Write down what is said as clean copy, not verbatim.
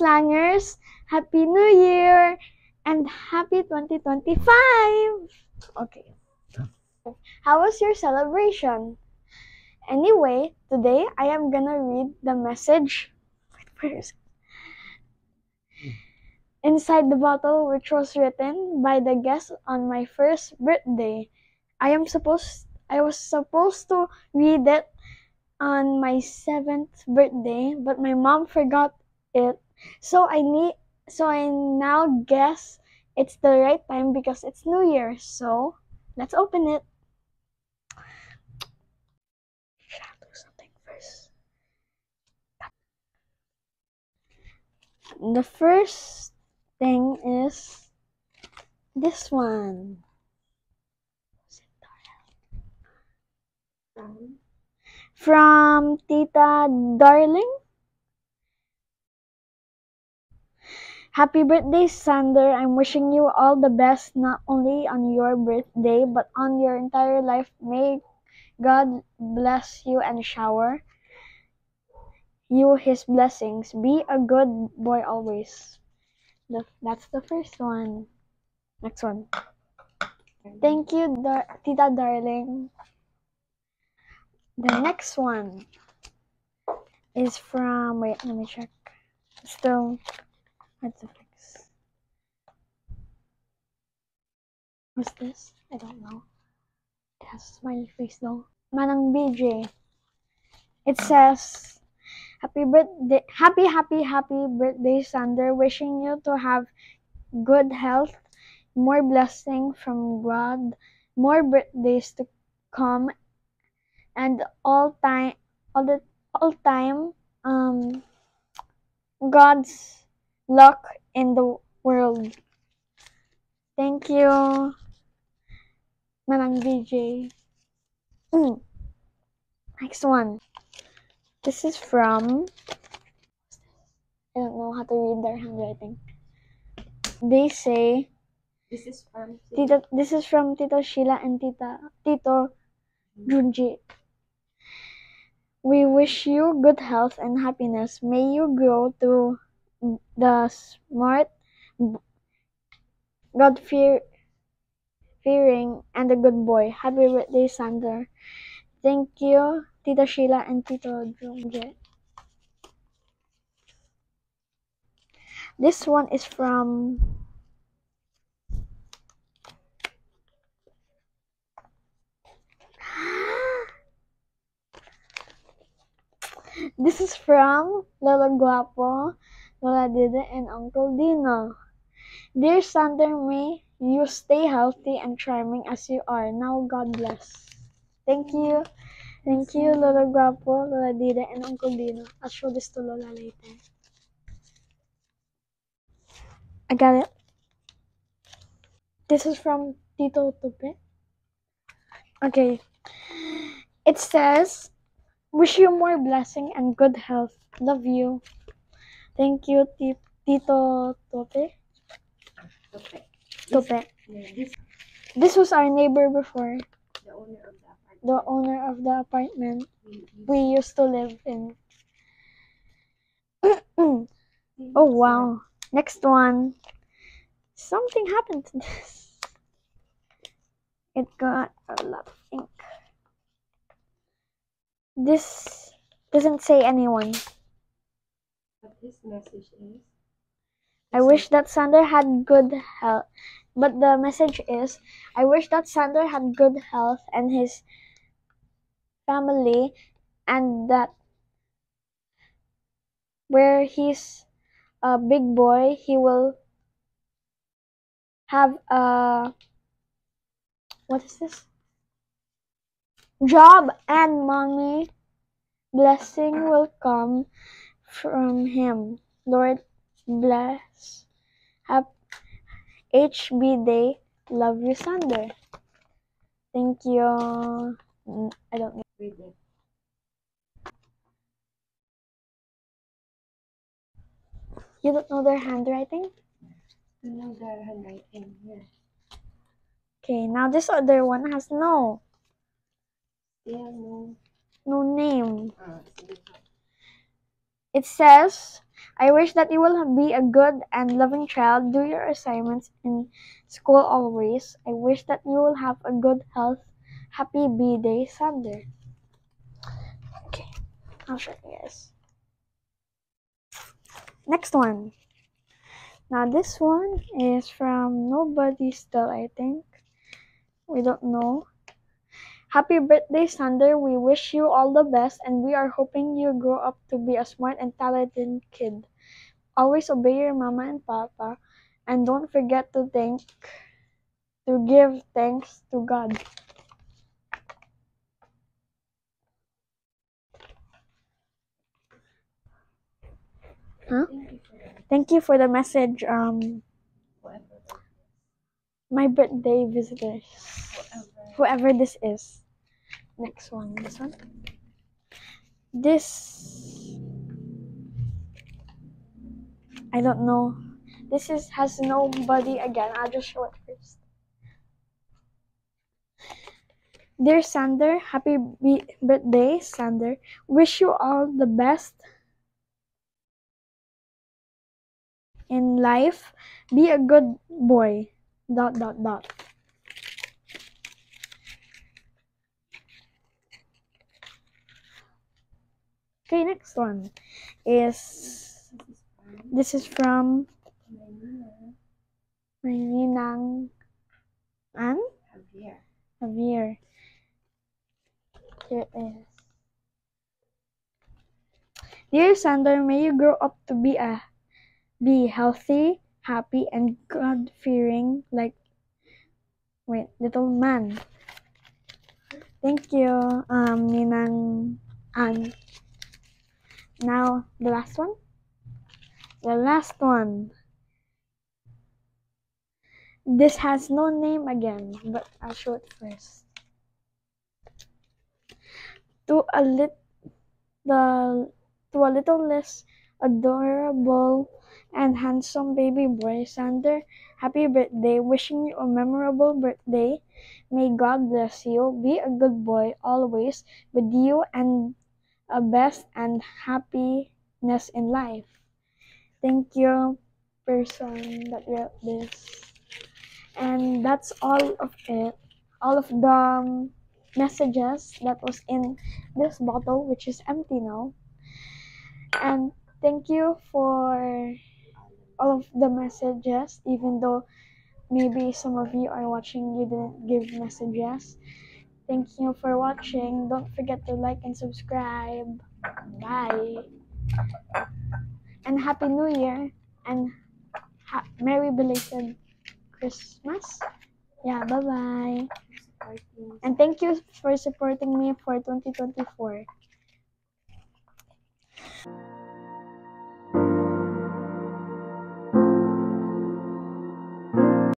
Slangers! Happy New Year! And happy 2025! Okay. How was your celebration? Anyway, today I am gonna read the message inside the bottle, which was written by the guest on my first birthday. I was supposed to read it on my 7th birthday, but my mom forgot it. So I now guess it's the right time because it's New Year. So let's open it. Should I do something first? The first thing is this one. From Tita Darling. Happy birthday, Sander. I'm wishing you all the best, not only on your birthday, but on your entire life. May God bless you and shower you his blessings. Be a good boy always. That's the first one. Next one. Thank you, Tita Darling. The next one is from, wait, let me check. Still, hard to fix. What's this? I don't know. It has a smiley face though. Manang BJ. It says, happy birthday, happy birthday, Sander. Wishing you to have good health, more blessing from God, more birthdays to come, and all time God's luck in the world. Thank you, Manang BJ. Next one. This is from, I don't know how to read their handwriting. They say, this is from Tito Sheila and Tito Junji. We wish you good health and happiness. May you grow to the smart, God-fearing, and a good boy. Happy birthday, Sander. Thank you, Tita Sheila and Tito Junji. This one is from Lola Guapo, Lola Dida, and Uncle Dino. Dear Sander, may you stay healthy and charming as you are. Now, God bless. Thank you. Thank you, Lola Guapo, Lola Dida, and Uncle Dino. I'll show this to Lola later. I got it. This is from Tito Tupe. Okay. It says, wish you more blessing and good health. Love you. Thank you, Tito Tupe. Tupe. This was our neighbor before. The owner of the apartment we used to live in. Oh wow. Next one. Something happened to this. It got a lot of ink. This doesn't say anyone. But this message is, I wish that Sander had good health. But the message is, I wish that Sander had good health and his family, and that where he's a big boy, he will have a, what is this? Job, and mommy blessing will come from him. Lord bless. HB Day. Love you, Sander. Thank you. I don't know. read it. You don't know their handwriting? You know their handwriting here. Okay, now this other one has no Yeah, no. name. Sige. It says, I wish that you will be a good and loving child. Do your assignments in school always. I wish that you will have a good health. Happy B-Day, Sander. Okay, I'll show you guys. Next one. Now this one is from nobody still, I think. We don't know. Happy birthday, Sander. We wish you all the best and we are hoping you grow up to be a smart and talented kid. Always obey your mama and papa and don't forget to give thanks to God. Huh? Thank you for the message, my birthday visitors. Whoever this is. Next one. This one. This, I don't know. This has nobody again. I'll just show it first. Dear Sander, happy birthday, Sander. Wish you all the best in life. Be a good boy. ... Okay, next one is, this is from my ninang and Javier. Here it is. Dear Sander, may you grow up to be healthy, happy, and God-fearing like little man. Thank you, Ninang Ann. Now the last one. The last one. This has no name again, but I'll show it first. To a little less adorable and handsome baby boy, Sander, happy birthday. Wishing you a memorable birthday. May God bless you. Be a good boy always with you and a best and happiness in life. Thank you, person that wrote this. And that's all of it. All of the messages that was in this bottle, which is empty now. And thank you for all of the messages, even though maybe some of you are watching, you didn't give messages. Thank you for watching. Don't forget to like and subscribe. Bye. And Happy New Year. And Merry belated Christmas. Yeah, bye-bye. And thank you for supporting me for 2024.